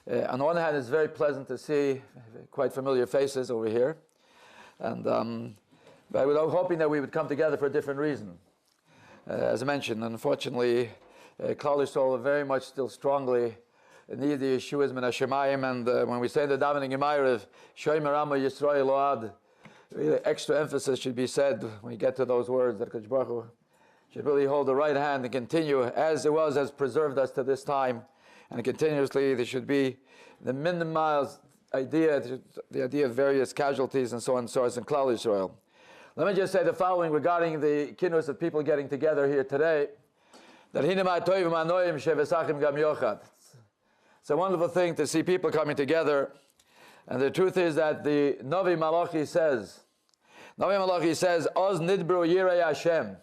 On the one hand, it's very pleasant to see quite familiar faces over here. And but I was hoping that we would come together for a different reason. As I mentioned, unfortunately, Klal Yisrael are very much still strongly need the Yeshua's min Hashemayim, and when we say the davening in Ma'ariv, Shomer Amo Yisrael Load, really extra emphasis should be said when we get to those words that Kadosh Baruch Hu should really hold the right hand and continue as it was, has preserved us to this time, and continuously there should be the minimized idea, the idea of various casualties and so on and so forth in Klal Yisrael. Let me just say the following regarding the kinus of people getting together here today. That it's a wonderful thing to see people coming together. And the truth is that the Novi Malachi says, Oz nidbru yirei Hashem.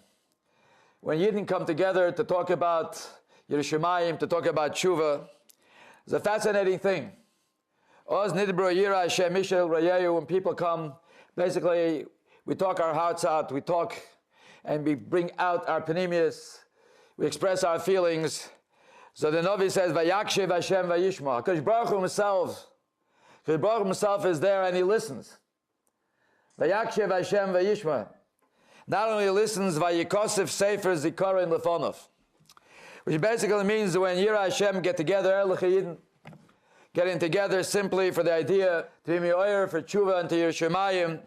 When Yidden come together to talk about Yerushalayim, to talk about Tshuva, it's a fascinating thing. Oz nidbru yirei Hashem mishel rayehu. When people come, basically, we talk our hearts out, we talk and we bring out our panemius, we express our feelings. So the Novi says, Vayakshev Hashem Vayishma. Because Baruch Hu himself is there and he listens. Vayakshev Hashem Vayishma. Not only listens, Vayikosef Sefer Zikaron Lefonov. Which basically means that when Yirah Hashem get together, getting together simply for the idea to be Me'oyer, for Tshuva, and to Yerushalayim,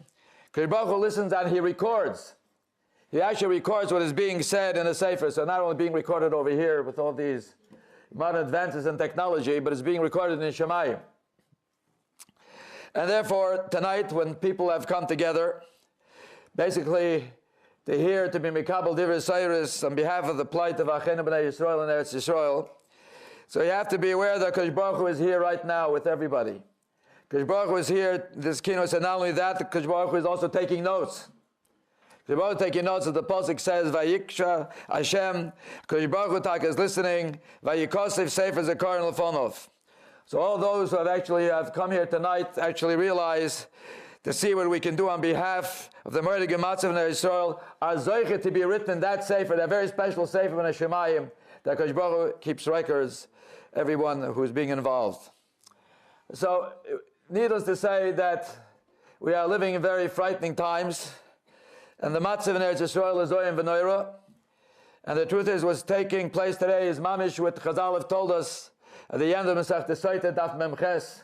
because Baruch Hu listens and he records. He actually records what is being said in a sefer. So not only being recorded over here with all these modern advances in technology, but it's being recorded in Shemayim. And therefore, tonight, when people have come together, basically to hear, to be Mikabel Divrei Seiris on behalf of the plight of Achenu B'nai Yisrael and Eretz Yisrael, so you have to be aware that Kadosh Baruch Hu is here right now with everybody. Kadosh Baruch Hu is here, this keynote, and not only that, Kadosh Baruch Hu is also taking notes. Kadosh Baruch Hu taking notes, as the Pasuk says, Vayiksha Hashem, Kadosh Baruch Hu is listening, Vayikosef Sefer Zikaron Lefonov. So all those who have come here tonight actually realize to see what we can do on behalf of the Murder Gematzav and Yisrael, are zoichet to be written in that sefer, that very special sefer in Shemayim, that Kadosh Baruch Hu keeps records, everyone who's being involved. So, needless to say that we are living in very frightening times, and the Matzav in Eretz Yisrael is Oyim V'Noira, and the truth is what's taking place today is mamish what Chazaq have told us at the end of Masech Tesoita Daf Memches.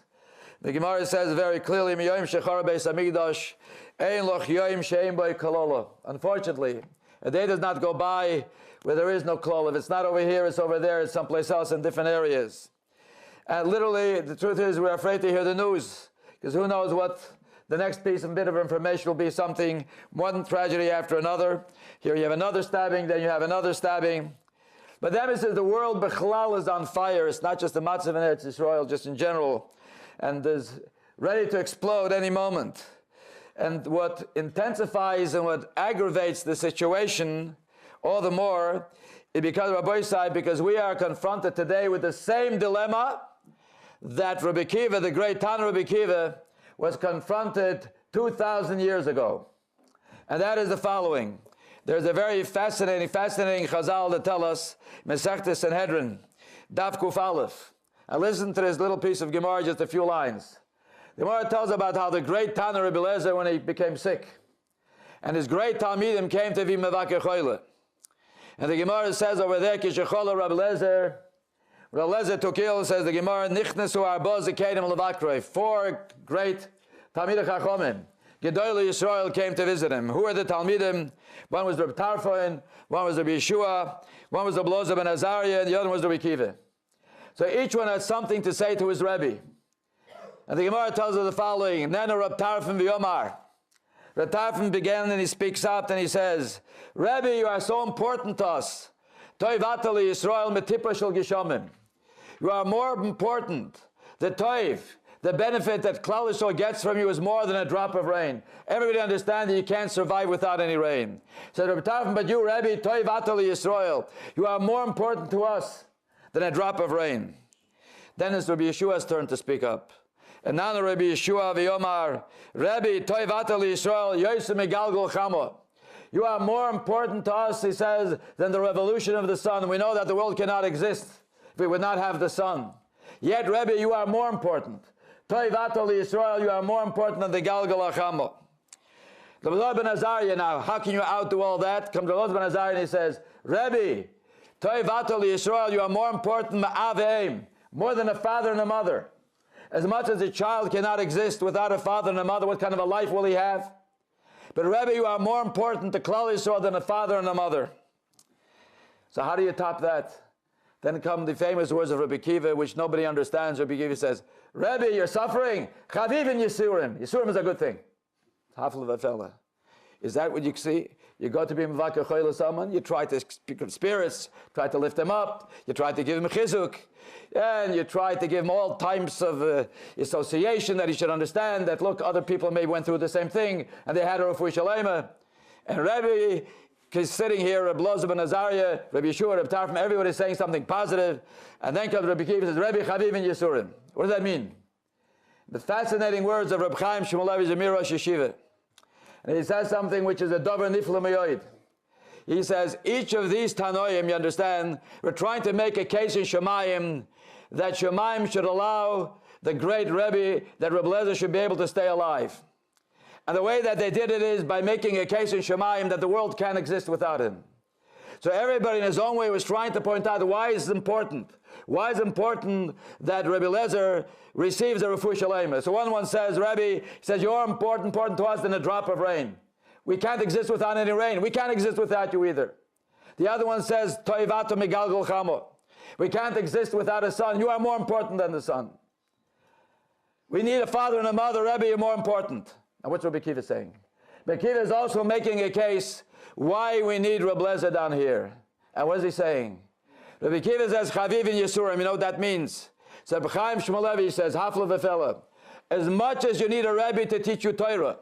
The Gemara says very clearly, Miyoyim Shechar Beis Hamikdash, Ein Loch Yoyim She'ein Boi Kalola. Unfortunately, a day does not go by where there is no klol. If it's not over here, it's over there, it's someplace else in different areas. And literally, the truth is we're afraid to hear the news, because who knows what the next piece of bit of information will be, something, one tragedy after another. Here you have another stabbing, then you have another stabbing. But then it says the world Bechlal is on fire. It's not just the Matzav in Eretz Yisrael, just in general. And is ready to explode any moment. And what intensifies and what aggravates the situation all the more is because we are confronted today with the same dilemma that Rabbi Akiva, the great Tana Rabbi Akiva, was confronted 2,000 years ago. And that is the following. There's a very fascinating Chazal that tell us, Masechta Sanhedrin, Daf Kuf Aleph. I listened to this little piece of Gemara, just a few lines. The Gemara tells about how the great Tana Rabbi Eliezer, when he became sick, and his great Talmidim came to be Mevakeh Choyle. And the Gemara says over there, Kishechola Rabbi Eliezer took ill, says the Gemara, Nichnesu Arba Zekedim Levakrei. 4 great Talmidei Chachomim, Gedolei Yisrael, came to visit him. Who are the Talmidim? One was Rabbi Tarfon, one was Rabbi Yeshua, one was Rabbi Loza ben Azariah, and the other was Rabbi Akiva. So each one had something to say to his Rebbe. And the Gemara tells us the following, Nenu Rab Tarfon v'yomar. Rab Tarfon began and he speaks out and he says, Rebbe, you are so important to us. Toiv atali Yisrael metipa shel gishomim. You are more important. The toiv, the benefit that Klal Yisrael gets from you is more than a drop of rain. Everybody understands that you can't survive without any rain. So Rab Tarfon, but you, Rebbe, toiv atali Yisrael, you are more important to us than a drop of rain. Then it's Rabbi Yeshua's turn to speak up. And now Rabbi Yeshua v'yomar, Rebbe, toiv atali Yisrael, yosem megalgol chamo. You are more important to us, he says, than the revolution of the sun. We know that the world cannot exist if we would not have the sun. Yet, Rebbe, you are more important. Toivato Yisrael, you are more important than the Galgal Achamo. The Rabbi Ben Azariah now, how can you outdo all that? Comes the Rabbi Ben Azariah and he says, Rebbe, Toivato Yisrael, you are more important than more than a father and a mother. As much as a child cannot exist without a father and a mother, what kind of a life will he have? But Rebbe, you are more important to Klal Yisrael than a father and a mother. So how do you top that? Then come the famous words of Rabbi Akiva, which nobody understands. Rabbi Akiva says, Rebbe, you're suffering. Chavivin Yisurim. Yisurim is a good thing. Hafel of a fella. Is that what you see? You go to be Mevakar Choyle someone, you try to speak of spirits, try to lift them up, you try to give him Chizuk, and you try to give him all types of association that he should understand that, look, other people maybe went through the same thing, and they had a Refuah Shalema. And Rebbe is sitting here, Rabbi Loza ben Azariah, Rabbi Yeshua, Rabbi Tarfim, everybody is saying something positive, and then comes Rabbi Akiva and says, Rebbe Chavivin Yisurim. What does that mean? The fascinating words of Reb Chaim Shmuel Zamir Rosh Yeshiva. And he says something which is a davar nifla meyoid. He says, each of these Tanoim, you understand, we're trying to make a case in Shemayim that Shemayim should allow the great Rebbe, that Reb Lezer should be able to stay alive. And the way that they did it is by making a case in Shemayim that the world can't exist without him. So everybody in his own way was trying to point out why it's important. Why is it important that Rabbi Lezer receives a Refuah Shalema? So one says, Rabbi, he says, you're important to us than a drop of rain. We can't exist without any rain. We can't exist without you either. The other one says, Toivato Migalgal Chamo. We can't exist without a son. You are more important than the son. We need a father and a mother. Rabbi, you're more important. And what's Rabbi Akiva saying? Rabbi Akiva is also making a case why we need Rabbi Lezer down here. And what is he saying? Rabbi Akiva says, Chavivin Yisurim, you know what that means? So Rabbi Chaim Shmuel says, Hafla v'fela, as much as you need a Rebbe to teach you Torah,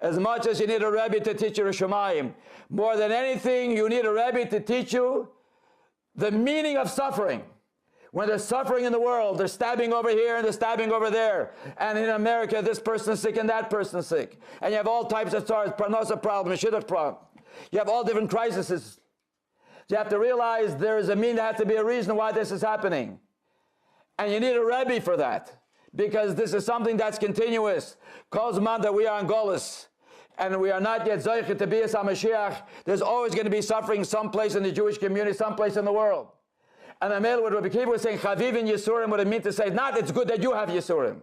as much as you need a Rebbe to teach you Shemayim, more than anything, you need a Rebbe to teach you the meaning of suffering. When there's suffering in the world, they're stabbing over here and they're stabbing over there. And in America, this person's sick and that person's sick. And you have all types of stars, parnasa problem, shidduch problem. You have all different crises. You have to realize there is there has to be a reason why this is happening. And you need a Rebbe for that. Because this is something that's continuous. Kol zman that we are in Golus, and we are not yet Zoichet to be as HaMashiach, there's always going to be suffering someplace in the Jewish community, someplace in the world. And Amel, what Rabbi Akiva was saying, Chavivin Yisurim, what it means to say, not it's good that you have Yisurim.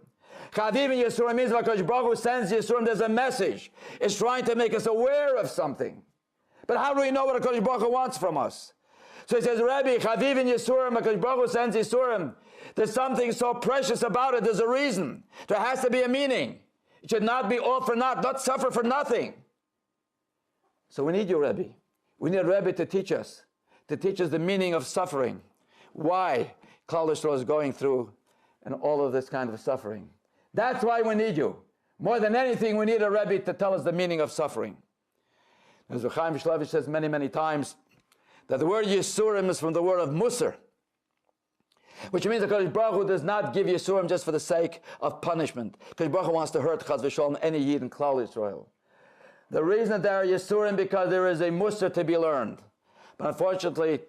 Chavivin Yisurim means because Baruch Hu sends Yisurim, there's a message. It's trying to make us aware of something. But how do we know what HaKadosh Baruch Hu wants from us? So he says, Rabbi, Chavivin Yisurim, HaKadosh Baruch Hu sends Yisurim. There's something so precious about it. There's a reason. There has to be a meaning. It should not be all for naught, not suffer for nothing. So we need you, Rebbe. We need a Rebbe to teach us the meaning of suffering. Why Klal Yisrael is going through and all of this kind of suffering. That's why we need you. More than anything, we need a Rebbe to tell us the meaning of suffering. As Chaim Shmuel says many, many times, that the word Yisurim is from the word of Musar, which means that Kadosh Baruch Hu does not give Yisurim just for the sake of punishment. Kadosh Baruch Hu wants to hurt Chaz v'Shalom any Yid in Klal Yisrael. The reason that there are Yisurim because there is a Musar to be learned. But unfortunately,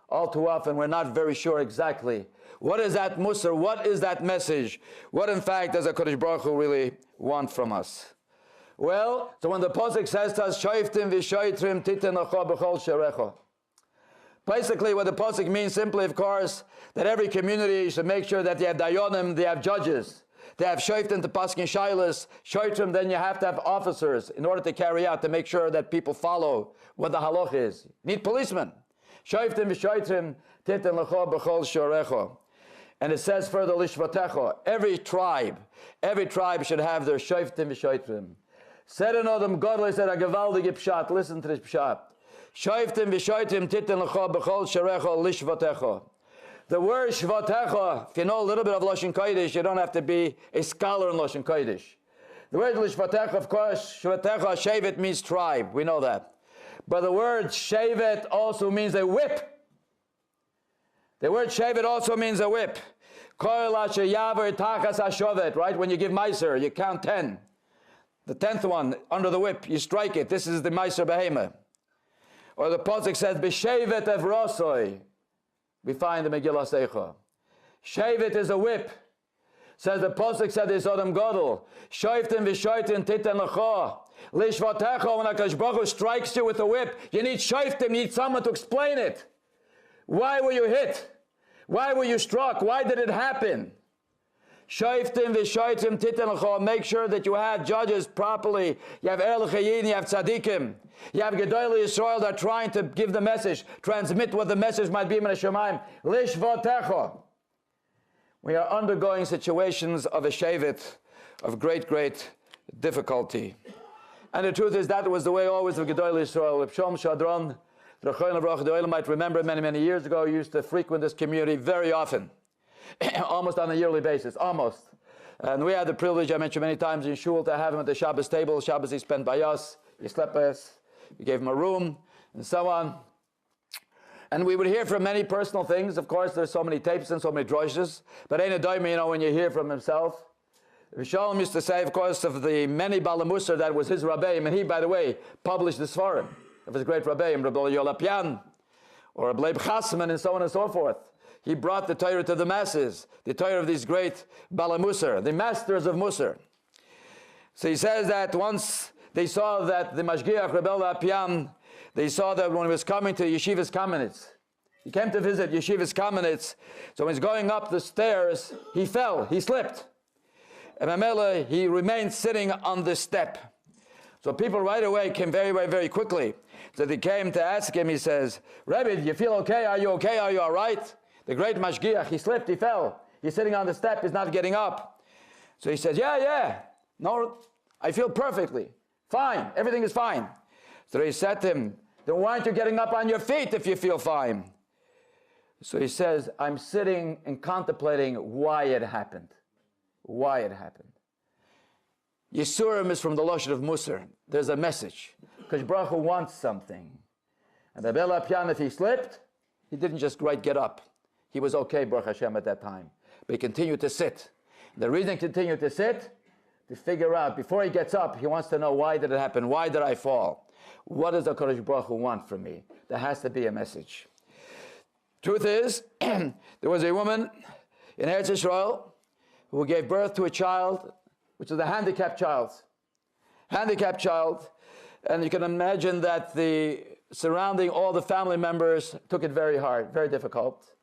all too often we're not very sure exactly what is that Musar, what is that message, what in fact does a Kadosh Baruch Hu really want from us. Well, so when the Pasuk says to us, Shoiftim v'shoitrim titen acha b'chol sherecha. Basically, what the Pasuk means simply, of course, that every community should make sure that they have dayanim, they have judges, they have shoiftim to paskin shailas, shoitrim, then you have to have officers in order to carry out, to make sure that people follow what the halach is. You need policemen. Shoiftim v'shoitrim titen lecha b'chol shorecha. And it says further, lishvatecha, every tribe should have their shoiftim v'shoitrim. Said an Adam Godly said a gewaldige pshat. Listen to this pshat. Shoiftim v'shoitrim titen lecha b'chol shorecha lishvatecha. The word shvatecha, if you know a little bit of Lashon Kodesh, you don't have to be a scholar in Lashon Kodesh. The word lishvatecha, of course, shvatecha, shevet means tribe. We know that. But the word shevet also means a whip. The word shevet also means a whip. Right? When you give meiser, you count 10. The 10th one, under the whip, you strike it. This is the meiser behema. Or the Pasuk says, B'shevet evrosoi. We find the Megillah Seicha. Shevet is a whip. Says the Pasuk, said this Adam Godel. Shoiftim v'shoitim titen l'cho. Lishvatecha, when HaKadosh Baruch Hu strikes you with a whip, you need shoiftim, you need someone to explain it. Why were you hit? Why were you struck? Why did it happen? Shoiftim v'shoitim titen l'cho. Make sure that you have judges properly. You have Erlich Hayin, you have Tzadikim. You have Gedolei Yisrael that are trying to give the message, transmit what the message might be in Hashemayim. Lishvatecha. We are undergoing situations of a shevet, of great, great difficulty. And the truth is that was the way always of Gedolei Yisrael. Reb Shalom Shadron, the Oelbaum might remember many, many years ago, he used to frequent this community very often, almost on a yearly basis, almost. And we had the privilege, I mentioned many times in Shul, to have him at the Shabbos table. Shabbos he spent by us, he slept by us, we gave him a room, and so on. And we would hear from many personal things. Of course, there's so many tapes and so many droshes. But ain't a daima, you know, when you hear from himself. Shalom used to say, of course, of the many Balamusar that was his Rabbeim, and he, by the way, published the Sfarim of his great Rabbeim, Rabbi Oelbaum, or Rabbi Chasman, and so on and so forth. He brought the Torah to the masses, the Torah of these great Balamusar, the masters of Musar. So he says that once they saw that the Mashgiach, Rabbi Oelbaum, they saw that when he was coming to Yeshivas Kamenetz, he came to visit Yeshivas Kamenetz, so when he's going up the stairs, he fell, he slipped. And Mamela, he remained sitting on the step. So people right away came very, very, very quickly. So they came to ask him, he says, Rebbe, do you feel okay? Are you okay? Are you all right? The great Mashgiach, he slipped, he fell. He's sitting on the step, he's not getting up. So he says, yeah. No, I feel perfectly. Fine, everything is fine. So he said to him, then why aren't you getting up on your feet if you feel fine? So he says, I'm sitting and contemplating why it happened. Why it happened. Yisurim is from the Lashon of Musar. There's a message. Because Baruch Hu wants something. And the Bela Pian, if he slipped, he didn't just get up. He was okay, Baruch Hashem, at that time. But he continued to sit. The reason he continued to sit, to figure out, before he gets up, he wants to know, why did it happen? Why did I fall? What does the Kadosh Baruch Hu want from me? There has to be a message. Truth is, there was a woman in Eretz Yisrael who gave birth to a child, which was a handicapped child. Handicapped child. And you can imagine that the surrounding all the family members took it very hard, very difficult.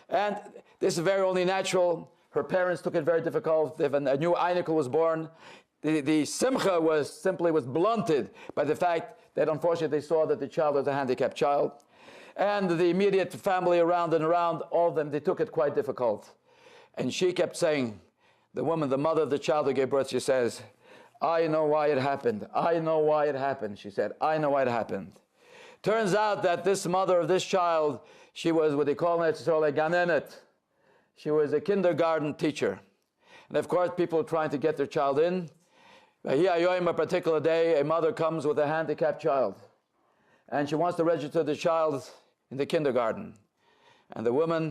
And this is very only natural. Her parents took it very difficult. If a new Einikel was born, the simcha was blunted by the fact that unfortunately they saw that the child was a handicapped child. And the immediate family around, all of them, they took it quite difficult. And she kept saying, the woman, the mother of the child who gave birth, she says, I know why it happened. I know why it happened. She said, I know why it happened. Turns out that this mother of this child, she was what they call in Israel a ganenet. She was a kindergarten teacher. And of course, people trying to get their child in. A particular day, a mother comes with a handicapped child. And she wants to register the child in the kindergarten. And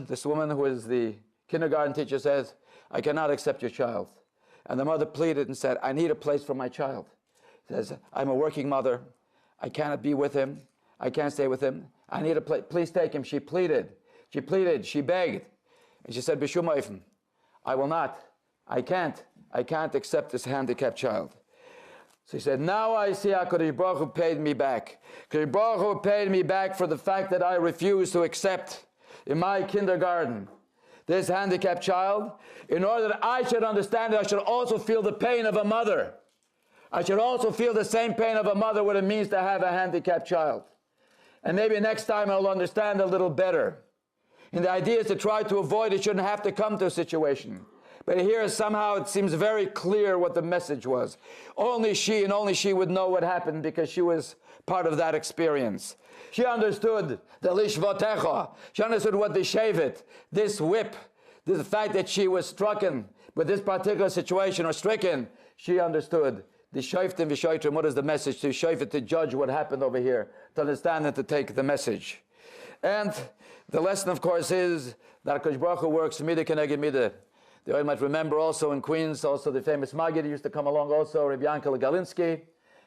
this woman who is the kindergarten teacher says, I cannot accept your child. And the mother pleaded and said, I need a place for my child. Says, I'm a working mother. I cannot be with him. I can't stay with him. I need a place. Please take him. She pleaded. She begged. And she said, B'shum oifim, I will not. I can't accept this handicapped child. So he said, now I see how Kadosh Baruch Hu paid me back. Kadosh Baruch Hu paid me back for the fact that I refused to accept in my kindergarten this handicapped child. In order that I should understand it, I should also feel the pain of a mother. I should also feel the same pain of a mother, what it means to have a handicapped child. And maybe next time I'll understand a little better. And the idea is to try to avoid it, shouldn't have to come to a situation. But here somehow it seems very clear what the message was. Only she would know what happened because she was part of that experience. She understood the lishvatecha. She understood what the shevet, this whip, the fact that she was stricken with this particular situation or stricken, she understood the shoftim v'shoitrim. What is the message to shofet, to judge what happened over here, to understand and to take the message. And the lesson, of course, is that HaKadosh Baruch Hu works midah keneged midah. You might remember also in Queens, also the famous Maggid used to come along also, Rabbi Yankel Galinsky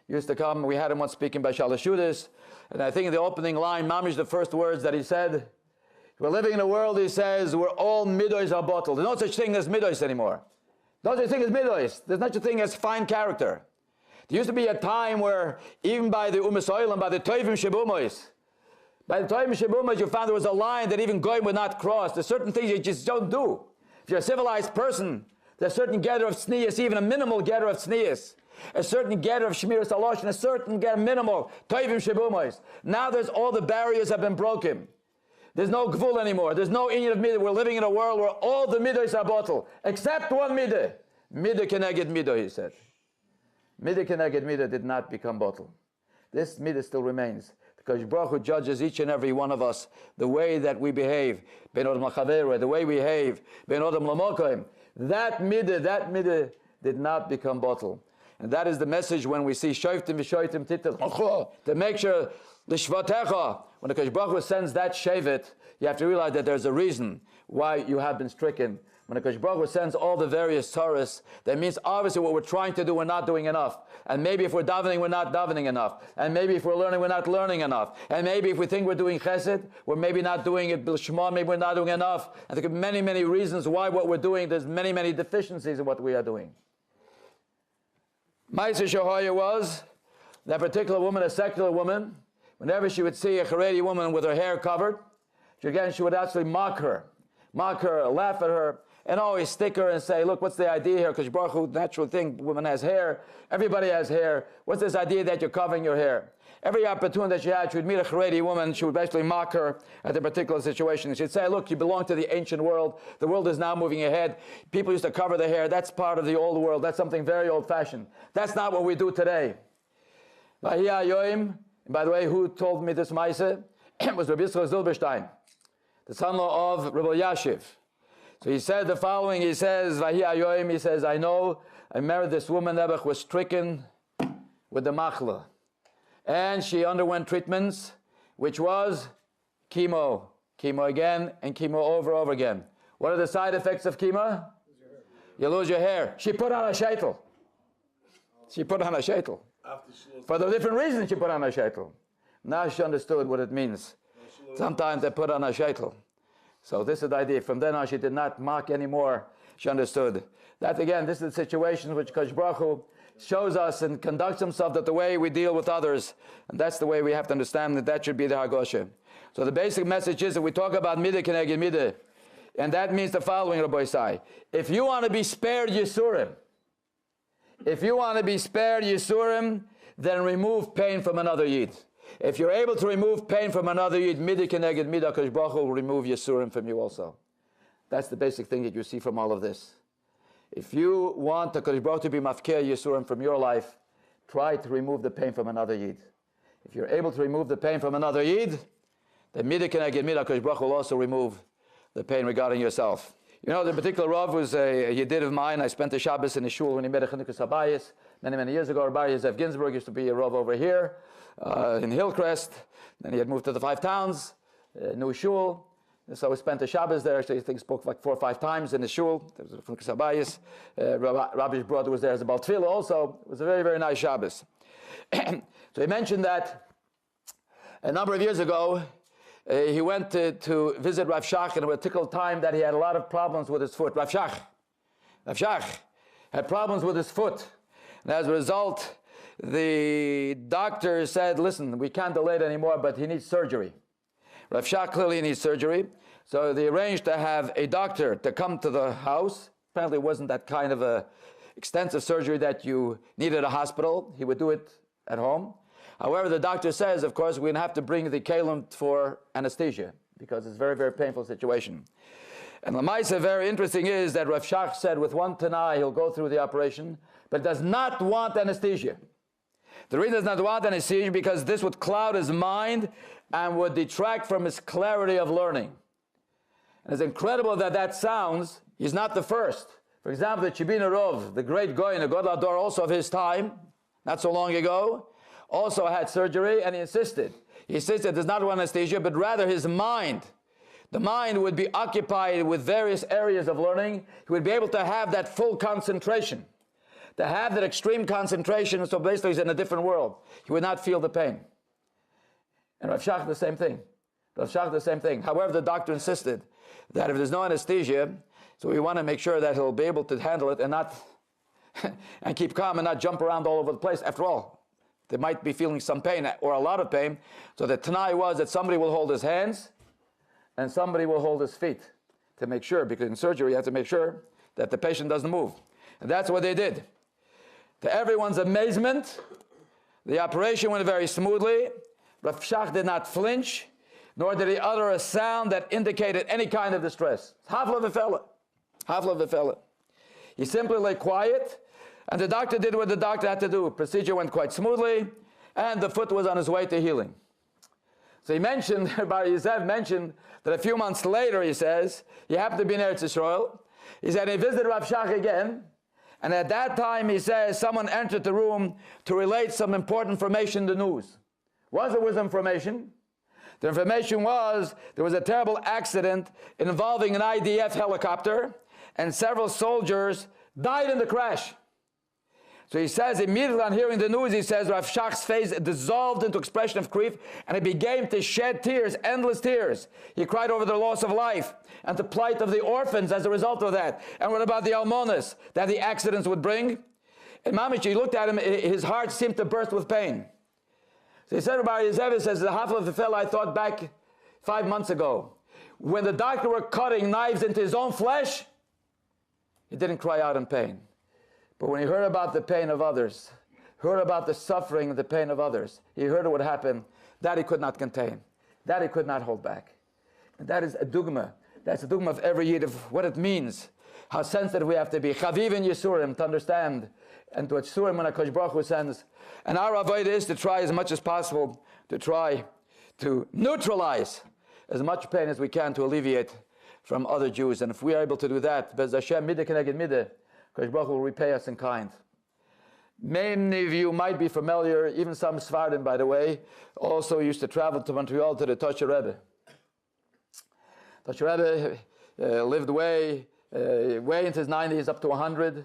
used to come. We had him once speaking by Shalashudas. And I think in the opening line, Mamish, the first words that he said, We're living in a world, he says, where all midos are bottled. There's no such thing as midos anymore. No such thing as midos. There's not such thing as fine character. There used to be a time where even by the Umas Oilam, by the Toivim Shebumois, by the Toivim Shebumois, you found there was a line that even Goyim would not cross. There's certain things you just don't do. If you're a civilized person, there's a certain gather of tznius, even a minimal gather of tznius, a certain gather of shmiras alosh, and a certain gather minimal Toivim Shebumois. Now there's all the barriers have been broken. There's no gvul anymore. There's no inyan of midah. We're living in a world where all the midah are bottled, except one midah. Midah keneged midah, he said. Midah keneged midah did not become bottled. This midah still remains. Because Baruch Hu judges each and every one of us the way that we behave. Ben Odom Lachavera, the way we behave. Ben Odom Lamokoim. That midah did not become bottled. And that is the message when we see Shoiftim v'Shoiftim Titel, to make sure the Shvatecha, when the Kodesh Baruch Hu sends that Shevet, you have to realize that there's a reason why you have been stricken. When the Kodesh Baruch Hu sends all the various Taurus, that means obviously what we're trying to do, we're not doing enough. And maybe if we're davening, we're not davening enough. And maybe if we're learning, we're not learning enough. And maybe if we think we're doing chesed, we're maybe not doing it b'lishma, maybe we're not doing enough. And there could be many, many reasons why what we're doing, there's many, many deficiencies in what we are doing. Ma'aseh Shehoya was that particular woman, a secular woman, whenever she would see a Haredi woman with her hair covered, she would actually mock her, laugh at her, and always stick her and say, look, what's the idea here? Because Baruch Hu, natural thing, woman has hair, everybody has hair. What's this idea that you're covering your hair? Every opportunity that she had, she would meet a Haredi woman, she would basically mock her at the particular situation. She'd say, look, you belong to the ancient world. The world is now moving ahead. People used to cover their hair. That's part of the old world. That's something very old-fashioned. That's not what we do today. By the way, who told me this Maaseh? It was Rabbi Yisrael Zilberstein, the son-in-law of Rabbi Yashiv. So he said the following, he says, I know, I married this woman, Nebuch was stricken with the machla. And she underwent treatments, which was chemo again, and chemo over again. What are the side effects of chemo? You lose your hair. She put on a sheitel. For the different reasons she put on a sheitel. Now she understood what it means. Sometimes they put on a sheitel. So this is the idea. From then on, she did not mock anymore. She understood. That again, this is the situation which Kodesh Baruch Hu shows us and conducts himself, that the way we deal with others, and that's the way we have to understand that should be the Hagosha. So the basic message is that we talk about midah keneged midah, and that means the following, Rabbi Isai. If you want to be spared Yisurim, then remove pain from another Yid. If you're able to remove pain from another Yid, midah keneged midah, Kodesh Baruch Hu will remove Yisurim from you also. That's the basic thing that you see from all of this. If you want the Kodesh Baruch Hu to be mafkir Yisurim from your life, try to remove the pain from another Yid. If you're able to remove the pain from another Yid, then midah keneged midah, Kodesh Baruch Hu will also remove the pain regarding yourself. You know, the particular Rav was a Yedid of mine. I spent a Shabbos in the shul when he made a Chinukas Habayis many years ago. Rabbi Yosef Ginsburg used to be a Rav over here in Hillcrest. Then he had moved to the Five Towns, new shul. So we spent a Shabbos there. Actually, I think spoke like 4 or 5 times in the shul. There was a Chinukas Habayis. Rabbi's brother was there as a Baal Tefillah also. It was a very, very nice Shabbos. So he mentioned that a number of years ago, he went to visit Rav Shach, and at a particular time that he had a lot of problems with his foot. Rav Shach had problems with his foot. And as a result, the doctor said, listen, we can't delay it anymore, but he needs surgery. Rav Shach clearly needs surgery. So they arranged to have a doctor to come to the house. Apparently it wasn't that kind of a extensive surgery that you needed a hospital. He would do it at home. However, the doctor says, of course, we're going to have to bring the kalim for anesthesia because it's a very, very painful situation. And Lamaisa, very interesting is that Rav Shach said with one tanai he'll go through the operation, but does not want anesthesia. The reason he does not want anesthesia because this would cloud his mind and would detract from his clarity of learning. And it's incredible that sounds. He's not the first. For example, the Chibina Rov, the great Goyen, the Godel Ador, also of his time, not so long ago, also had surgery, and he insisted. He insisted there's not one anesthesia, but rather his mind. The mind would be occupied with various areas of learning. He would be able to have that full concentration, to have that extreme concentration, so basically he's in a different world. He would not feel the pain. And Rav Shach, the same thing. Rav Shach, the same thing. However, the doctor insisted that if there's no anesthesia, so we want to make sure that he'll be able to handle it and not and keep calm and not jump around all over the place. After all, they might be feeling some pain or a lot of pain. So the Tanai was that somebody will hold his hands and somebody will hold his feet to make sure, because in surgery you have to make sure that the patient doesn't move. And that's what they did. To everyone's amazement, the operation went very smoothly. Rav Shach did not flinch, nor did he utter a sound that indicated any kind of distress. Havla v'fella. He simply lay quiet, and the doctor did what the doctor had to do. Procedure went quite smoothly, and the foot was on his way to healing. So he mentioned, Bar Yosef mentioned, that a few months later, he says, he happened to be in Eretz Yisrael. He said he visited Rav Shach again, and at that time, he says, someone entered the room to relate some important information in the news. What was information? The information was there was a terrible accident involving an IDF helicopter, and several soldiers died in the crash. So he says, immediately on hearing the news, he says, Rav Shach's face dissolved into expression of grief, and he began to shed tears, endless tears. He cried over the loss of life and the plight of the orphans as a result of that. And what about the almonas that the accidents would bring? And Mamish, he looked at him, his heart seemed to burst with pain. So he said, Rabbi Yosef says, the half of the fellow I thought back 5 months ago, when the doctor were cutting knives into his own flesh, he didn't cry out in pain. But when he heard about the pain of others, heard about the suffering and the pain of others, he heard what happened, that he could not contain, that he could not hold back. And that is a dogma. That's a dogma of every Yid of what it means, how sensitive we have to be. Chaviv in Yisurim, to understand, and to Yisurim when HaKadosh Baruch Hu sends. And our avodah is to try as much as possible, to try to neutralize as much pain as we can to alleviate from other Jews. And if we are able to do that, Bez Hashem, mideh keneged mideh, HaKadosh Baruch Hu will repay us in kind. Many of you might be familiar, even some Sfardim, by the way, also used to travel to Montreal to the Tosher Rebbe. Tosher Rebbe lived way into his 90s, up to 100.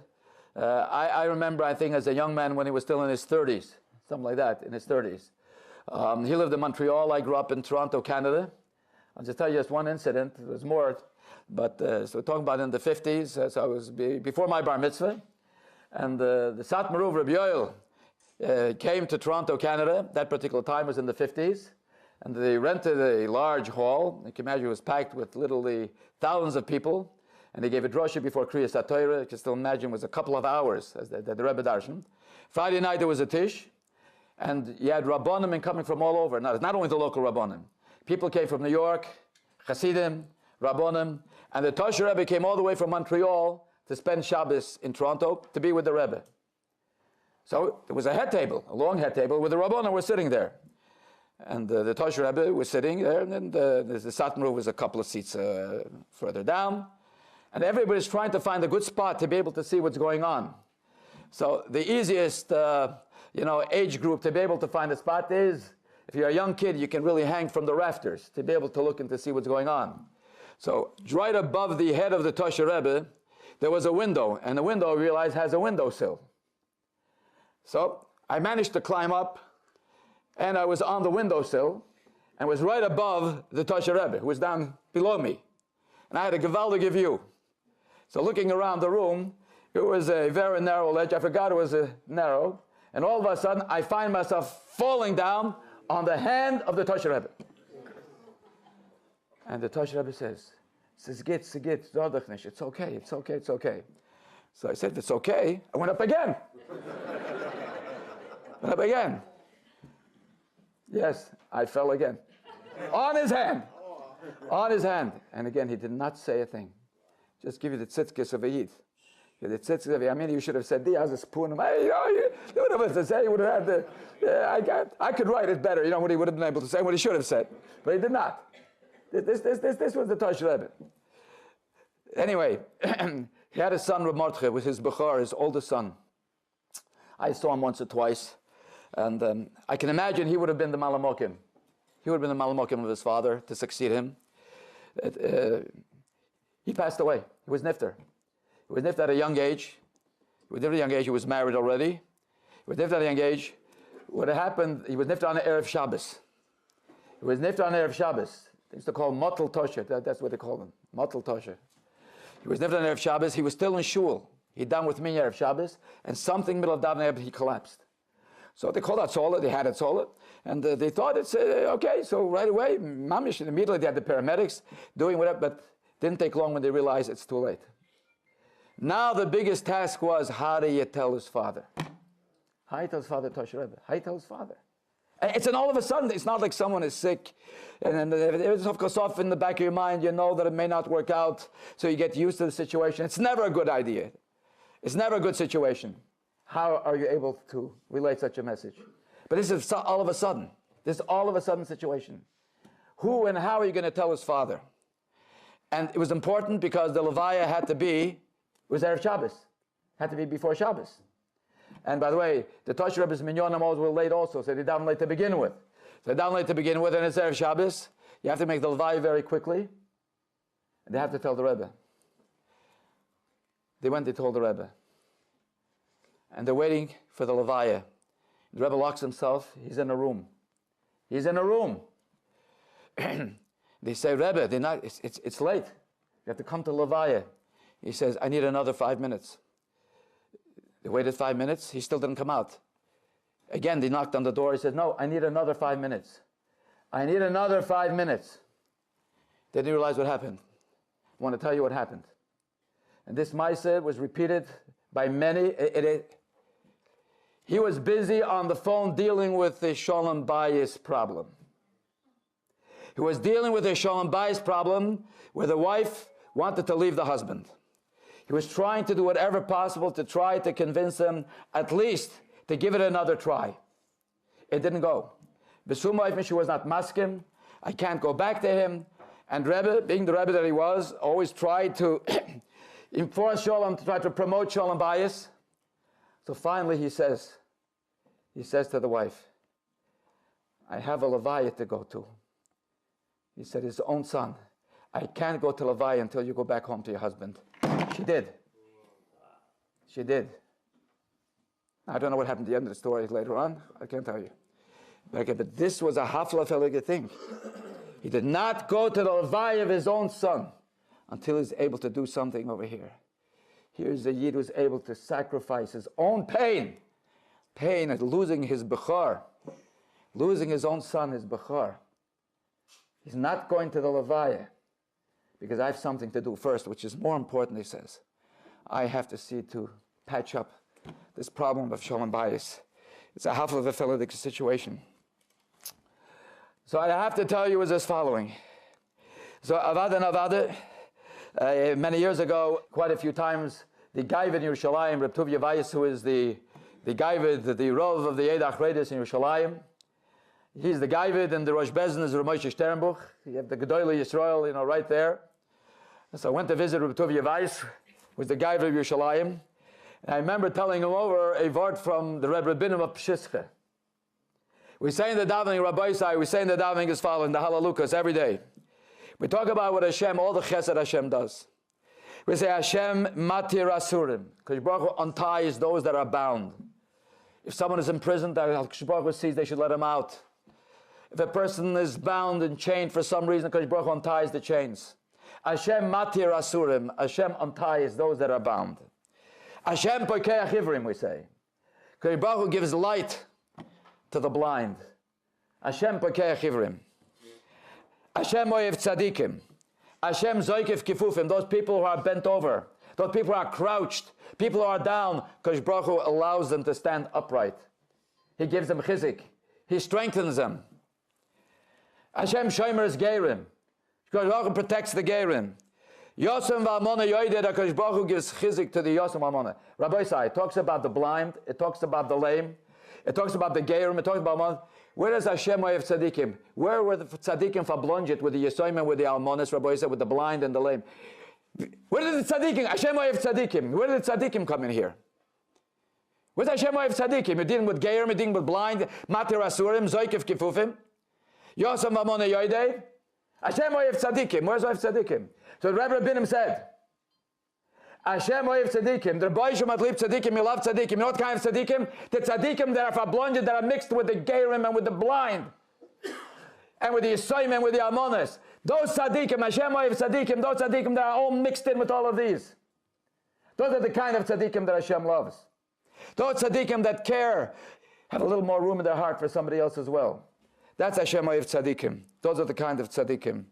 I remember, I think, as a young man when he was still in his 30s, something like that, in his 30s. He lived in Montreal. I grew up in Toronto, Canada. I'll just tell you just one incident. There's more, but so we're talking about in the 50s. So I was before my bar mitzvah. And the Satmaruv Rabbi Oelbaum came to Toronto, Canada. That particular time was in the 50s. And they rented a large hall. You can imagine it was packed with literally thousands of people. And they gave a drosha before Kriyas HaTorah. You can still imagine it was a couple of hours, as the Rebbe Darshan. Friday night there was a tish. And you had Rabbonim coming from all over. Now, it's not only the local Rabbonim. People came from New York, Hasidim, Rabbonim. And the Tosher Rebbe came all the way from Montreal to spend Shabbos in Toronto to be with the Rebbe. So there was a head table, a long head table, where the Rabbonim were sitting there. And the Tosher Rebbe was sitting there, and then the Satmaruv was a couple of seats further down. And everybody's trying to find a good spot to be able to see what's going on. So the easiest age group to be able to find a spot is, if you're a young kid, you can really hang from the rafters to be able to look and to see what's going on. So right above the head of the Tosher Rebbe, there was a window, and the window, I realized, has a windowsill. So I managed to climb up, and I was on the windowsill, and was right above the Tosher Rebbe, who was down below me. And I had a gewaldige view. So looking around the room, it was a very narrow ledge. I forgot it was narrow. And all of a sudden, I find myself falling down on the hand of the Tosher Rebbe. And the Tosher Rebbe says, it's okay. So I said, if it's okay, I went up again. Yes, I fell again. On his hand. And again, he did not say a thing. Just give you the tzidkes of a yid. The tzidkes of a yid. I mean, you should have said, he has a spoon. You would have to say, he would have had I could write it better, what he would have been able to say, what he should have said. But he did not. This was the Tosher Rebbe. Anyway, he had a son, Reb Mordechai, with his Bechor, his oldest son. I saw him once or twice. And I can imagine he would have been the Malamokim. He would have been the Malamokim of his father to succeed him. He passed away. He was nifter. He was nifter at a young age. He was married already. He was nifter at a young age. What happened, he was nifter on the Erev Shabbos. They used to call him Motel Tosher. That's what they called him, Motel Tosher. He was never on Erev Shabbos. He was still in shul. He done with me Erev Shabbos, and something middle of davening he collapsed. So they called out Sola. They had it Sola, and they thought it's okay. So right away, Mamish, immediately they had the paramedics doing whatever, but didn't take long when they realized it's too late. Now the biggest task was, how do you tell his father? How do you tell his father, Tosher Rebbe? How do you tell his father? It's an all of a sudden. It's not like someone is sick, and then it's of course off in the back of your mind. You know that it may not work out, so you get used to the situation. It's never a good idea. It's never a good situation. How are you able to relate such a message? But this is all of a sudden. This all of a sudden situation. Who and how are you going to tell his father? And it was important because the Levaya had to be, it was Erev Shabbos, had to be before Shabbos. And by the way, the Tosher Rebbe's minyanim were late also, so they daven late to begin with. So they daven late to begin with, and it's Erev Shabbos. You have to make the Levaya very quickly, and they have to tell the Rebbe. They went, they told the Rebbe. And they're waiting for the Levaya. The Rebbe locks himself, he's in a room. He's in a room. They say, Rebbe, it's late. You have to come to Levaya. He says, I need another 5 minutes. They waited 5 minutes, he still didn't come out. Again, they knocked on the door, he said, no, I need another 5 minutes. I need another 5 minutes. They didn't realize what happened. I want to tell you what happened. And this Maaseh was repeated by many. He was busy on the phone dealing with the Shalom Bayis problem. He was dealing with a Shalom Bayis problem where the wife wanted to leave the husband. He was trying to do whatever possible to try to convince him at least to give it another try. It didn't go. She was not maskim. I can't go back to him. And Rebbe, being the Rebbe that he was, always tried to enforce Shalom, to try to promote Shalom Bayis. So finally he says to the wife, I have a Levaya to go to. He said, his own son, I can't go to Levaya until you go back home to your husband. She did. She did. I don't know what happened at the end of the story later on. I can't tell you. But this was a hafla thing. He did not go to the Levaya of his own son until he's able to do something over here. Here's a Yid who's able to sacrifice his own pain at losing his Bechor, losing his own son, his Bechor. He's not going to the Levaya because I have something to do first, which is more important, he says. I have to see to patch up this problem of Shalom Bayis. It's a hafla v'feledik situation. So I have to tell you is as following. So Avada and Avada, many years ago, quite a few times, the Gaivid in Yerushalayim, Reb Tuvia Weiss, who is the Gaivid, the Rov of the Eid Achredis in Yerushalayim, he's the Gaivid, and the Rosh Bezin is Reb Moshe Sternbuch. You have the Gedolei Yisrael, right there. So I went to visit Reb Tuvia Weiss, who was the Gaivid of Yerushalayim, and I remember telling him over a word from the Rebbe Rabbinim of Pshischa. We say in the davening, Rabbi Isai, we say in the davening as following, the Halalukas every day. We talk about what Hashem, all the chesed Hashem does. We say Hashem matir asurim. Because Baruch Hu unties those that are bound. If someone is imprisoned, Baruch Hu sees they should let him out. If a person is bound and chained for some reason, because Baruch Hu unties the chains. Hashem matir asurim. Hashem unties those that are bound. Hashem poikeach ivrim, we say. Because Baruch Hu gives light to the blind. Hashem poikeach ivrim. Hashem oyev tzadikim. Hashem zoikif kifufim. Those people who are bent over. Those people who are crouched. People who are down. Because Baruch Hu allows them to stand upright. He gives them chizik. He strengthens them. Hashem shomer is gerim. Because Baruch Hu protects the gerim. Yosem v'almona yoided. Because Baruch Hu gives chizik to the Yosem v'almona. Rabbi Isai talks about the blind. It talks about the lame. It talks about the gerim. It talks about almona. Where does Hashem oyev tzadikim? Where were the tzadikim fablonjit with the Yesoim and with the almonas, Rabbi said, with the blind and the lame? Where did the tzadikim? Hashem oyev tzadikim. Where did the tzadikim come in here? Where's Hashem oyev tzadikim? You're dealing with gerim, you're dealing with blind, matir asurim, zoikif kifufim, yosam v'amona yoidei. Hashem oyev tzadikim. Where's oyev tzadikim? So the Rebbe Rabbinim said, Hashem oyev tzadikim. The Rebbe Shem atlip tzadikim. You love tzadikim. You know what kind of tzadikim? The tzadikim that are fablonjed, that are mixed with the gerim and with the blind, and with the yisoyim and with the almonas. Those tzaddikim, Hashem ohev tzaddikim, those tzaddikim that are all mixed in with all of these. Those are the kind of tzaddikim that Hashem loves. Those tzaddikim that care, have a little more room in their heart for somebody else as well. That's Hashem ohev tzaddikim. Those are the kind of tzaddikim.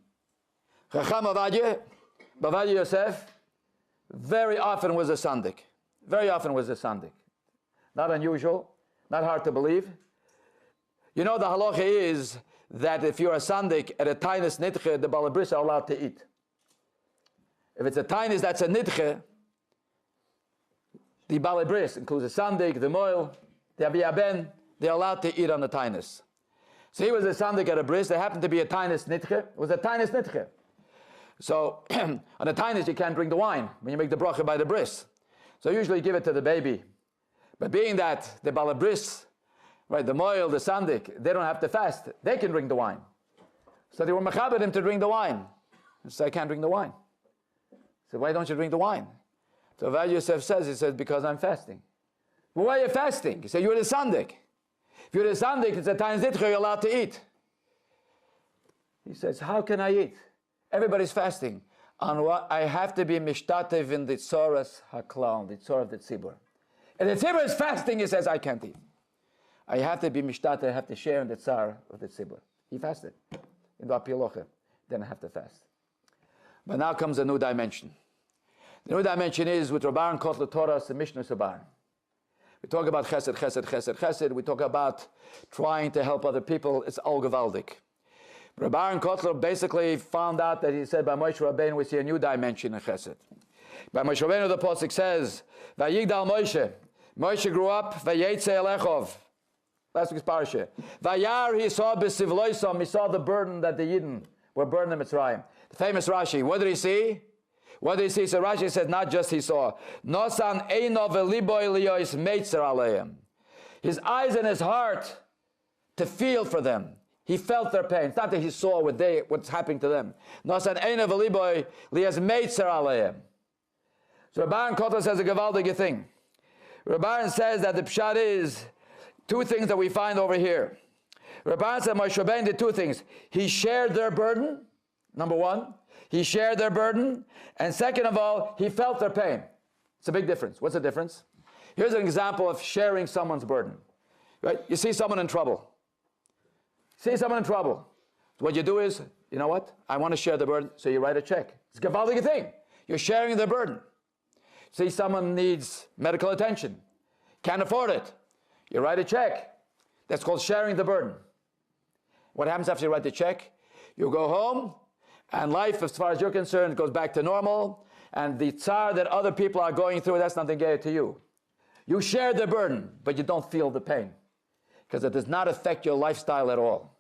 Chacham Ovadia Yosef, very often was a sandik. Very often was a sandik. Not unusual, not hard to believe. You know, the halacha is that if you're a sandik at a tainis nitche, the balabris are allowed to eat. If it's a tainis that's a nitche, the balabris includes the sandik, the moil, the abiyaben, they're allowed to eat on the tainis. So he was a sandik at a bris. There happened to be a tainis nitche. It was a tainis nitche. So on a tainis you can't drink the wine when you make the bracha by the bris. So usually you give it to the baby. But being that the balabris, right, the moil, the sandik, they don't have to fast. They can drink the wine. So they were mechabed him to drink the wine. He said, I can't drink the wine. He said, why don't you drink the wine? So Rabbi Yosef says, he said, because I'm fasting. Well, why are you fasting? He said, you're the sandik. If you're the sandik, it's a tainis nitche, you're allowed to eat. He says, how can I eat? Everybody's fasting. On what? I have to be mishtatev in the tzoras haklal, the tzor of the tzibur. And the tzibur is fasting, he says, I can't eat. I have to be mishtatev, I have to share in the tzar of the tzibur. He fasted. In the apilocha, then I have to fast. But now comes a new dimension. The new dimension is with Rabban Kotler Torah and Mishnah Sabar. We talk about chesed, chesed, chesed, chesed. We talk about trying to help other people. It's all gewaldig. Rabbi Kotler basically found out that he said by Moshe Rabbeinu we see a new dimension in chesed. By Moshe Rabbeinu the pasuk says, "Vayigdal Moshe." Moshe grew up. Vayetze Elechov. Last week's parasha. Vayar he saw b'sivloisom. He saw the burden that the Yidden were burdened in Mitzrayim. The famous Rashi. What did he see? What did he see? So Rashi says not just he saw. Nosan eino v'libo eliyos meitzer aleim. His eyes and his heart to feel for them. He felt their pain. It's not that he saw what's happening to them. Nosan eino v'libo eliyos meitzer aleim. So Rabban Kotler says a gewaldige thing. Rabban says that the pshat is two things that we find over here. Rabban said Moshe Rabbeinu did two things. He shared their burden, number one. He shared their burden. And second of all, he felt their pain. It's a big difference. What's the difference? Here's an example of sharing someone's burden. Right? You see someone in trouble. See someone in trouble. What you do is, you know what? I want to share the burden, so you write a check. It's a gewaldige thing. You're sharing the burden. See someone needs medical attention. Can't afford it. You write a check. That's called sharing the burden. What happens after you write the check? You go home, and life, as far as you're concerned, goes back to normal, and the tsar that other people are going through, that's nothing gay to you. You share the burden, but you don't feel the pain, because it does not affect your lifestyle at all.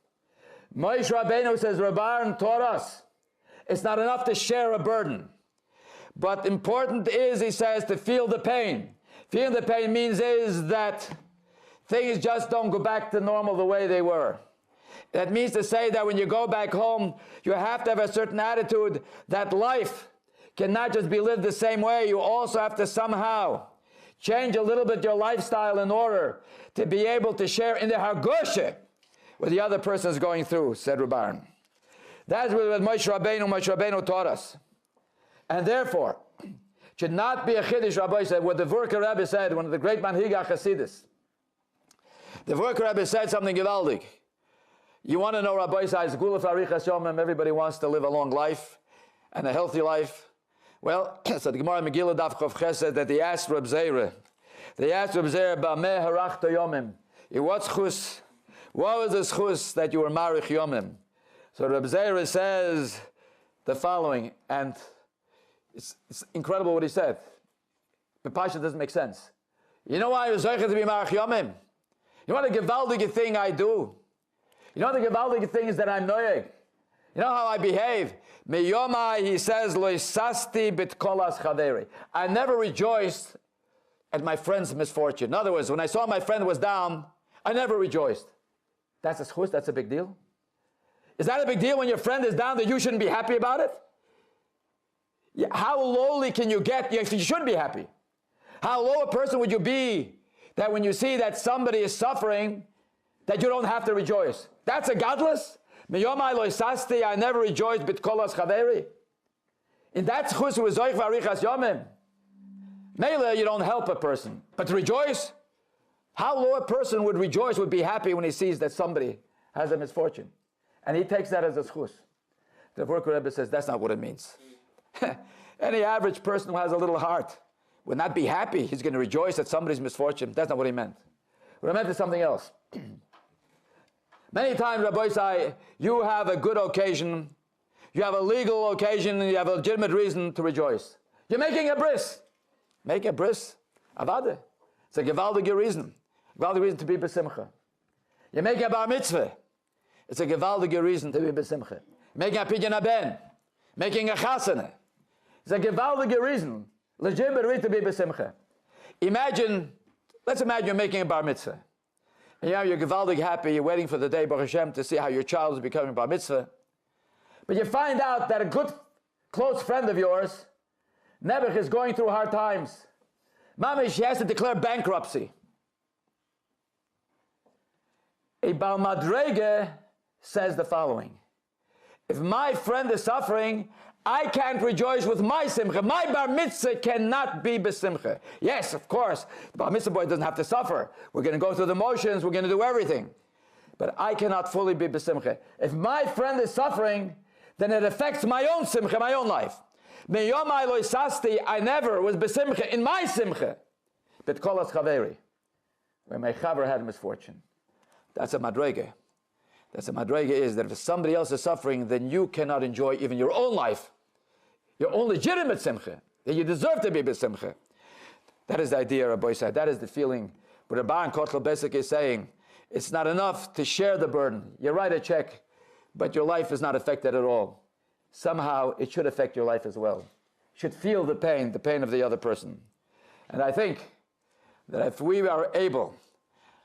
Moshe Rabbeinu says, Rabban taught us, it's not enough to share a burden, but important is, he says, to feel the pain. Feeling the pain means is that things just don't go back to normal the way they were. That means to say that when you go back home, you have to have a certain attitude that life cannot just be lived the same way. You also have to somehow change a little bit your lifestyle in order to be able to share in the hargoshe what the other person is going through, said Rabban. That's what Moshe Rabbeinu taught us. And therefore, it should not be a chiddush, Rabbi said, what the Vurka Rebbe said, one of the great Manhiga Hasidus. The Vurka Rebbe said something gewaldig. You want to know, Rabbi says, Gulaf Arichas Yomim, everybody wants to live a long life and a healthy life. Well, so the Gemara Megillah Daf Chav Chesed that they asked Reb Zera, Bameh Harachta Yomim, what was the schus that you were marich Yomim? So Reb Zera says the following, and it's incredible what he said. The Pasha doesn't make sense. You know why I was zeicher to be marich Yomim? You know what a gewaldige thing I do? You know the gewaldige thing is that I'm noyeg. You know how I behave? Miyomai, he says, lo isasti bit kolas chaveri. I never rejoiced at my friend's misfortune. In other words, when I saw my friend was down, I never rejoiced. That's a schus, that's a big deal. Is that a big deal when your friend is down that you shouldn't be happy about it? How lowly can you get if you should be happy? How low a person would you be that when you see that somebody is suffering, that you don't have to rejoice? That's a godless. Miyomai lo isasti, I never rejoiced bit kolas chaveri. In that chus was zoich varichas yomim. Mele, you don't help a person, but to rejoice. How low a person would rejoice, would be happy when he sees that somebody has a misfortune, and he takes that as a chus. The Vorker Rebbe says that's not what it means. Any average person who has a little heart would not be happy. He's going to rejoice at somebody's misfortune. That's not what he meant. What I meant is something else. Many times, Rabbi say, you have a good occasion, you have a legal occasion, and you have a legitimate reason to rejoice. You're making a bris. Make a bris. Avade. It's a gewaldige reason. Gewaldige reason to be besimcha. You're making a bar mitzvah. It's a gewaldige reason to be besimcha. Making a pidyon haben. Making a chasana. It's a gewaldige reason. Legitimate reason to be besimcha. Let's imagine you're making a bar mitzvah. And you're gewaldig happy, you're waiting for the day, Baruch Hashem, to see how your child is becoming bar mitzvah. But you find out that a good, close friend of yours, Nebuch, is going through hard times. Mamish, he has to declare bankruptcy. A Baal Madrege says the following: if my friend is suffering, I can't rejoice with my simcha. My bar mitzvah cannot be besimcha. Yes, of course, the bar mitzvah boy doesn't have to suffer. We're going to go through the motions. We're going to do everything. But I cannot fully be besimcha. If my friend is suffering, then it affects my own simcha, my own life. Meyomai lo isasti, I never was besimcha in my simcha. But kolas chaveri, where my chaver had misfortune. That's a madrege. That's a madrege, is that if somebody else is suffering, then you cannot enjoy even your own life, your own legitimate simcha, that you deserve to be besimcha. That is the idea, Rabbi said. That is the feeling. But Rabbi Kotler Besik is saying, it's not enough to share the burden. You write a check, but your life is not affected at all. Somehow it should affect your life as well. You should feel the pain of the other person. And I think that if we are able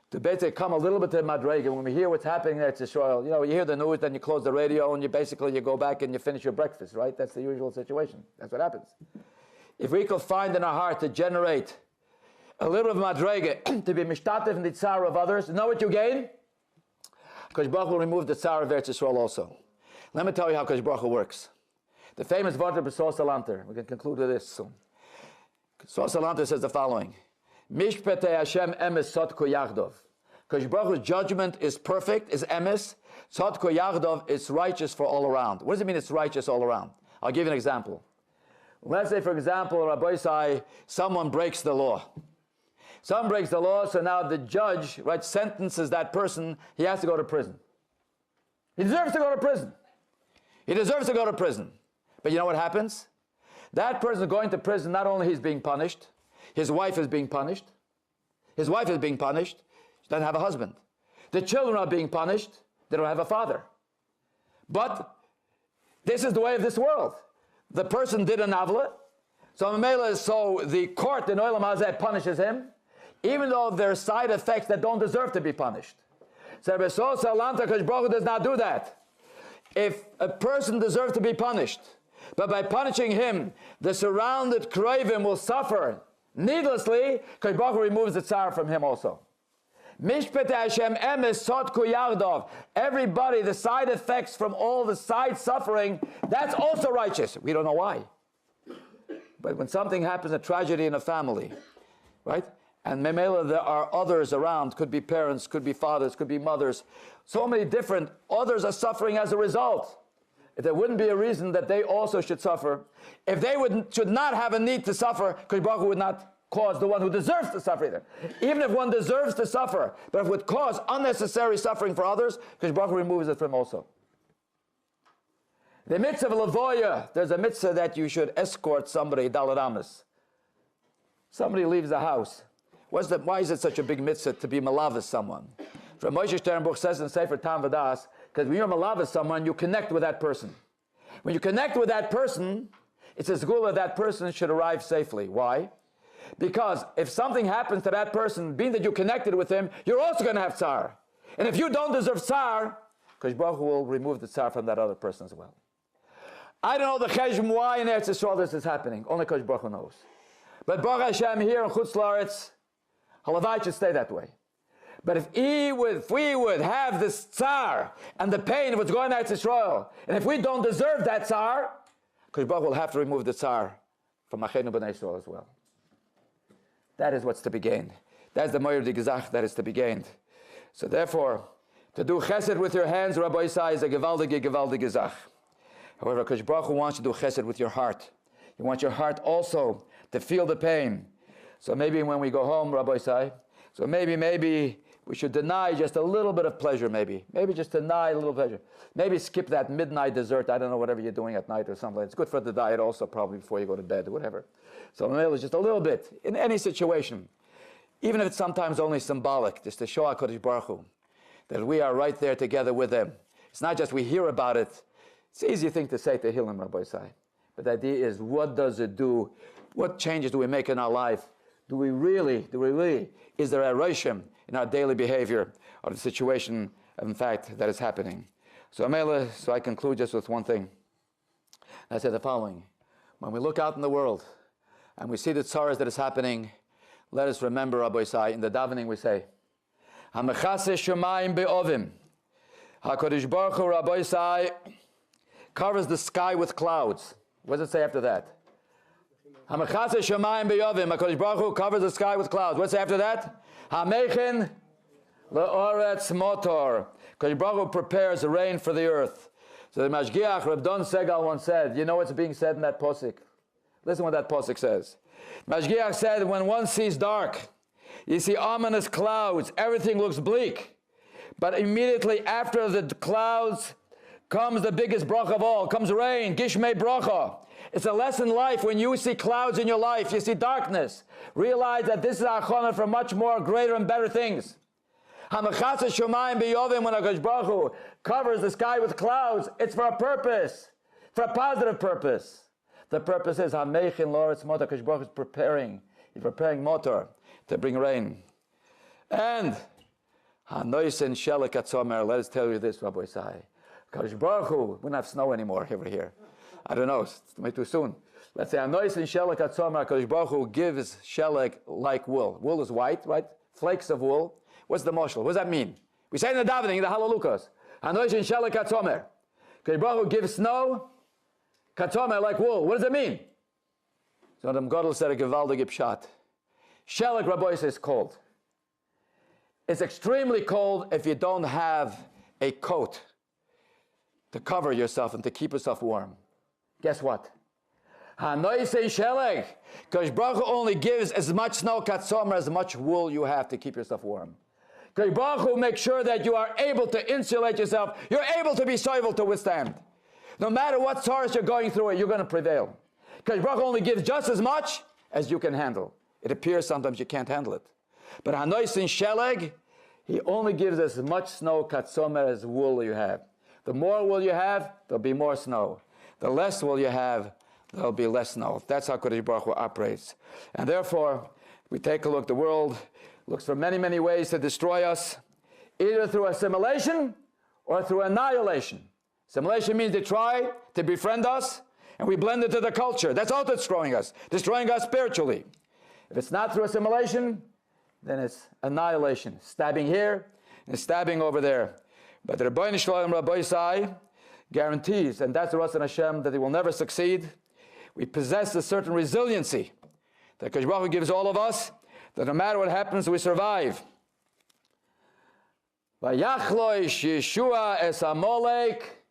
to basically come a little bit to Madrega, when we hear what's happening there at Israel, you hear the news, then you close the radio, and you go back and you finish your breakfast, right? That's the usual situation. That's what happens. If we could find in our heart to generate a little of Madrega, to be mishtatev in the tzar of others, you know what you gain? Kosh Baruch will remove the tzar of Eretz Yisrael also. Let me tell you how Kosh Baruch works. The famous Vart of Sos Salanter. We can conclude with this soon. Sos Salanter says the following: Mishpete Hashem emes sotko yachdov. Kosh Baruch's judgment is perfect, is emes. Sotko yachdov is righteous for all around. What does it mean it's righteous all around? I'll give you an example. Let's say, for example, Rabbi Sai, someone breaks the law. Someone breaks the law, so now the judge, sentences that person, he has to go to prison. He deserves to go to prison. He deserves to go to prison. But you know what happens? That person going to prison, not only he's being punished, his wife is being punished. His wife is being punished. She doesn't have a husband. The children are being punished. They don't have a father. But this is the way of this world. The person did an avla. So the court in Olam Hazeh punishes him, even though there are side effects that don't deserve to be punished. So Salanta Kosh Baruch does not do that. If a person deserves to be punished, but by punishing him, the surrounded Kroivim will suffer needlessly, Kosh Baruch removes the tzar from him also. Mishpet Hashem emes sotku yardov. Everybody, the side effects from all the side suffering, that's also righteous. We don't know why. But when something happens, a tragedy in a family, right? And memela, there are others around, could be parents, could be fathers, could be mothers, so many different, others are suffering as a result. If there wouldn't be a reason that they also should suffer, if they should not have a need to suffer, Kosh Baruch Hu would not cause the one who deserves to suffer either. Even if one deserves to suffer, but if it would cause unnecessary suffering for others, Kosh Baruch Hu removes it from also. The mitzvah of Lavoya, there's a mitzvah that you should escort somebody, Daled Amos. Somebody leaves the house. Why is it such a big mitzvah to be malavis someone? From Moshe Sternbuch says in Sefer Tam V'das, because when you're malavis someone, you connect with that person. When you connect with that person, it's a zgula that person should arrive safely. Why? Because if something happens to that person, being that you connected with him, you're also going to have tsar. And if you don't deserve tsar, Kosh Baruch Hu will remove the tsar from that other person as well. I don't know the cheshm why in Eretz Yisrael this is happening. Only Kosh Baruch Hu knows. But Baruch Hashem here in Chutz La'aretz, Halavai should stay that way. But if we would have this tsar and the pain of what's going on in Israel, and if we don't deserve that tsar, Kodesh Baruch will have to remove the tsar from Achenu B'nai Israel as well. That is what's to be gained. That's the Moyer Chazaq that is to be gained. So therefore, to do chesed with your hands, Rabbi Isai, is a gewaldige Chazaq. However, Kodesh Baruch Hu wants you to do chesed with your heart. He wants your heart also to feel the pain. So maybe when we go home, Rabbi Isai, so maybe we should deny just a little bit of pleasure, maybe just deny a little pleasure. Maybe skip that midnight dessert, I don't know, whatever you're doing at night or something. It's good for the diet also, probably before you go to bed or whatever. So maybe just a little bit, in any situation, even if it's sometimes only symbolic, just to show HaKadosh Baruch Hu that we are right there together with them. It's not just we hear about it. It's an easy thing to say to heal him, Rabbi Isai. But the idea is, what does it do? What changes do we make in our life? Do we really, is there a Hashem in our daily behavior or the situation, in fact, that is happening? So I conclude just with one thing. I say the following. When we look out in the world and we see the tzaras that is happening, let us remember, Rabbi Isai, in the davening we say, HaMechase Shemayim Be'ovim. HaKadosh Baruch Hu, Rabbi Isai, covers the sky with clouds. What does it say after that? HaMechase Shemayim Be'ovim. HaKadosh Baruch Hu covers the sky with clouds. What's after that? HaMeichin Le'oretz Motor. HaKadosh Baruch Hu prepares the rain for the earth. So the Mashgiach, Reb Don Segal once said, you know what's being said in that posik? Listen what that posik says. Mashgiach said, when one sees dark, you see ominous clouds, everything looks bleak. But immediately after the clouds comes the biggest bracha of all, comes rain, Gishmei bracha. It's a lesson in life. When you see clouds in your life, you see darkness, realize that this is achana for much more greater and better things. HaMechase Shemayim Be'ovim, when HaKadosh Baruch Hu covers the sky with clouds, it's for a purpose, for a positive purpose. The purpose is HaMeichin Le'oretz Motor. HaKadosh Baruch Hu is preparing. He's preparing motor to bring rain. And HaNoisen Shelek Atzomer. Let us tell you this, Rabbi Isai. HaKadosh Baruch Hu, we don't have snow anymore over here. I don't know, it's way too soon. Let's say HaNoisen Shelek Atzomer. HaKadosh Baruch Hu gives Shelek like wool. Wool is white, right? Flakes of wool. What's the moshel? What does that mean? We say in the davening, in the Halalukas, HaNoisen Shelek Atzomer. HaKadosh Baruch Hu gives snow, Katzomer, like wool. What does it mean? So the Gadol said a gewaldige pshat. Shelek, Rabbi Isai, is cold. It's extremely cold if you don't have a coat to cover yourself and to keep yourself warm. Guess what? HaNoisen Shelek. Because Baruch Hu only gives as much snow, Katzomer, as much wool you have to keep yourself warm. Because Baruch Hu makes sure that you are able to insulate yourself. You're able to be soivel to withstand. No matter what tzaras you're going through, you're going to prevail. Because Baruch Hu only gives just as much as you can handle. It appears sometimes you can't handle it. But HaNoisen Shelek, he only gives as much snow, Katzomer, as wool you have. The more wool you have, there'll be more snow. The less wool you have, there'll be less snow. That's how Kodesh Baruch Hu operates. And therefore, we take a look, the world looks for many, many ways to destroy us, either through assimilation or through annihilation. Assimilation means they try to befriend us, and we blend into the culture. That's all that's destroying us spiritually. If it's not through assimilation, then it's annihilation. Stabbing here and stabbing over there. But the Rebbeinu Shalom Rabbi Isai guarantees, and that's the Ratzon Hashem, that he will never succeed. We possess a certain resiliency that Kodesh Baruch Hu gives all of us, that no matter what happens, we survive. Vayachloish Yeshua es Amalek.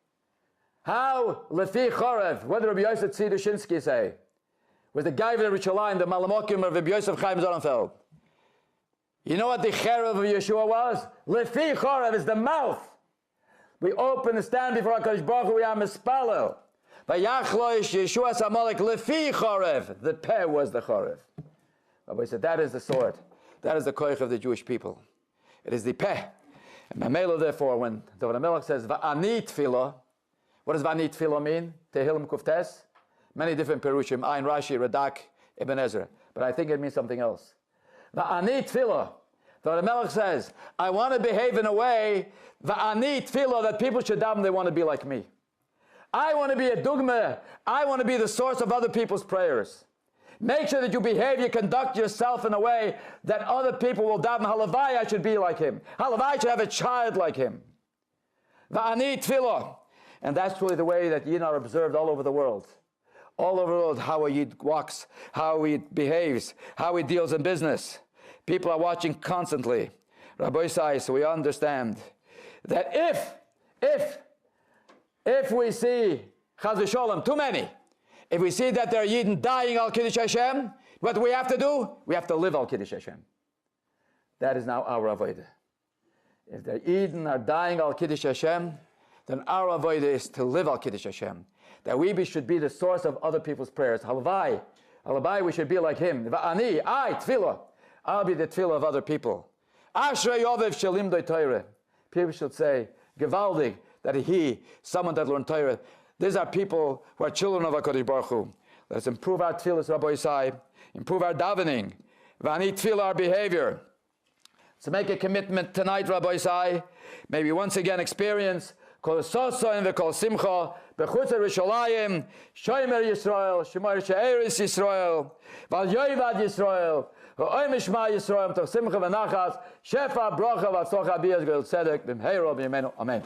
How? Lefi Chorev. What did Rabbi Yosef Tzidushinsky say? Was the guy with the Rishalayim, the Malamokim of Rabbi Yosef Chaim Zonenfeld. You know what the Cherev of Yeshua was? Lefi Chorev is the mouth. We open and stand before HaKadosh Baruch Hu, we are mispalel. Vayachloish Yeshua es Amalek lefi Chorev. The peh was the Chorev. Rabbi said, that is the sword. That is the koich of the Jewish people. It is the peh. And Mamela, therefore, when David HaMelech says, Va'ani tefillah, what does Va'ani tefillah mean? Tehillim Kuftes? Many different perushim, Ayin Rashi, Radak, Ibn Ezra. But I think it means something else. Va'ani tefillah. David HaMelech says, I want to behave in a way, Va'ani tefillah, that people should daven, they want to be like me. I want to be a dugma. I want to be the source of other people's prayers. Make sure that you behave, you conduct yourself in a way that other people will daven, halavai, I should be like him. Halavai, I should have a child like him. Va'ani tefillah. And that's really the way that Yidden are observed all over the world. All over the world, how a Yid walks, how he behaves, how he deals in business. People are watching constantly. Rabbi says, so we understand that if we see, Chaz v'sholem, too many, if we see that there are Yidden dying al Kiddush Hashem, what do we have to do? We have to live al Kiddush Hashem. That is now our avodah. If the Yidden are dying al Kiddush Hashem, then our avodah is to live al Kiddush Hashem. That we should be the source of other people's prayers. Halavai, we should be like him. Va'ani, tefillah. I'll be the tefillah of other people. Ashrei yovev shelim doi Torah. People should say, Gevaldig, that someone that learned Torah. These are people who are children of HaKadosh Baruch Hu. Let's improve our tefillahs, Rabbi Yisai. Improve our davening. V'ani tefillah, our behavior. So make a commitment tonight, Rabbi Yisai. Maybe once again experience Kol soso and v'kol simcha b'chutz Yerushalayim shomer Yisrael shemar she'eres Yisrael v'al yoivad Yisrael v'oy mishma Yisrael t'ov simcha v'nachas shefa bracha v'atzlocha b'yaz g'el tzedek b'mheiro b'yemenu. Amen.